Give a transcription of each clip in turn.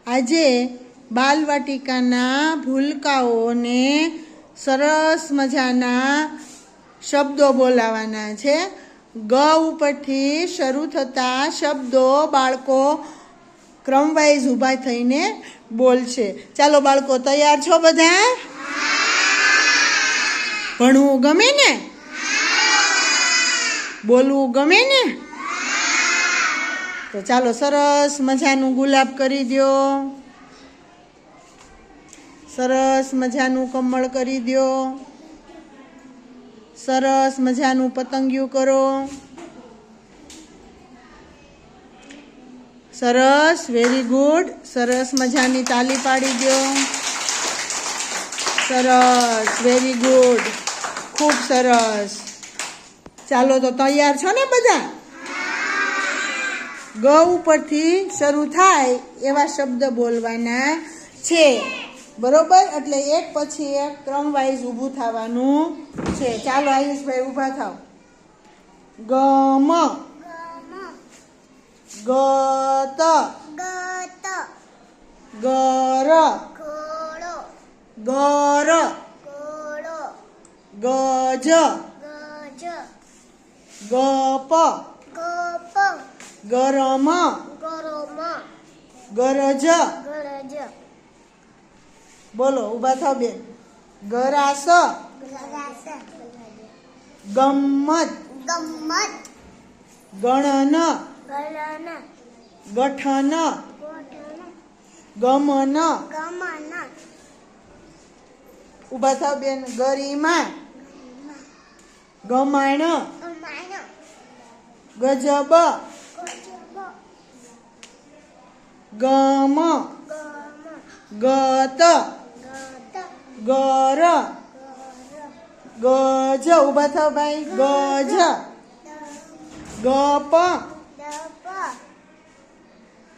આજે બાલવાટિકાના ભૂલકાઓને સરસ મજાના શબ્દો બોલાવવાના છે. ગ ઉપરથી શરૂ થતા શબ્દો બાળકો ક્રમવાઇઝ ઊભા થઈને બોલશે. ચાલો બાળકો, તૈયાર છો બધા? ભણવું ગમે ને? બોલવું ગમે ને? તો ચાલો સરસ મજાનું ગુલાબ કરી દો, સરસ મજાનું કમળ કરી દો, સરસ મજાનું પતંગિયું કરો. સરસ, વેરી ગુડ. સરસ મજાની તાલી પાડી દો. સરસ, વેરી ગુડ, ખૂબ સરસ. ચાલો, તો તૈયાર છો ને બધા? ગ ઉપરથી શરૂ થાય એવા શબ્દ બોલવાના છે, બરોબર? એટલે એક પછી એક ક્રમવાઇઝ ઊભું થવાનું છે. ચાલો આયુષભાઈ, ઊભા થાવ. ગમ, ગત, ગર, ગર, ગજ, ગપ, ગરમ, ગરજ. બોલો, ઊભા થાવ બેન. ગરાસ, ગમ્મત, ગણન, ગઠન, ગમન. ઊભા થાવ બેન. ગરિમા, ગમાણ, ગજબ, ગમ, ગત, ગર, ગજ. ઊભા થાવ ભાઈ. ગજ, ગપ,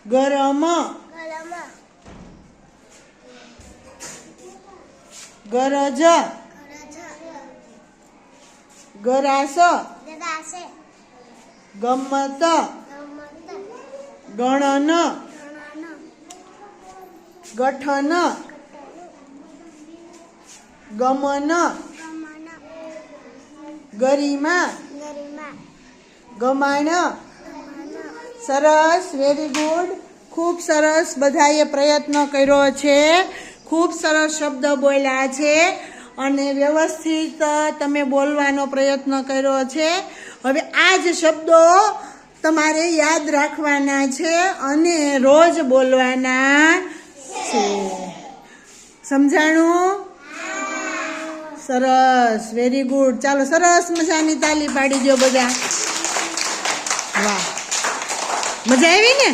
ગરમ, ગરજ, ગરાસ, ગમ્મત, ગણન, ગઠન, ગમન, ગરિમા, ગમાણ. સરસ, વેરી ગુડ, ખૂબ સરસ. બધાએ પ્રયત્ન કર્યો છે, ખૂબ સરસ શબ્દ બોલ્યા છે અને વ્યવસ્થિત તમે બોલવાનો પ્રયત્ન કર્યો છે. હવે આ જ શબ્દો તમારે યાદ રાખવાના છે અને રોજ બોલવાના છે. સમજાણું? સરસ, વેરી ગુડ. ચાલો, સરસ મજાની તાલી પાડી દો બધા. વાહ, મજા આવી ને?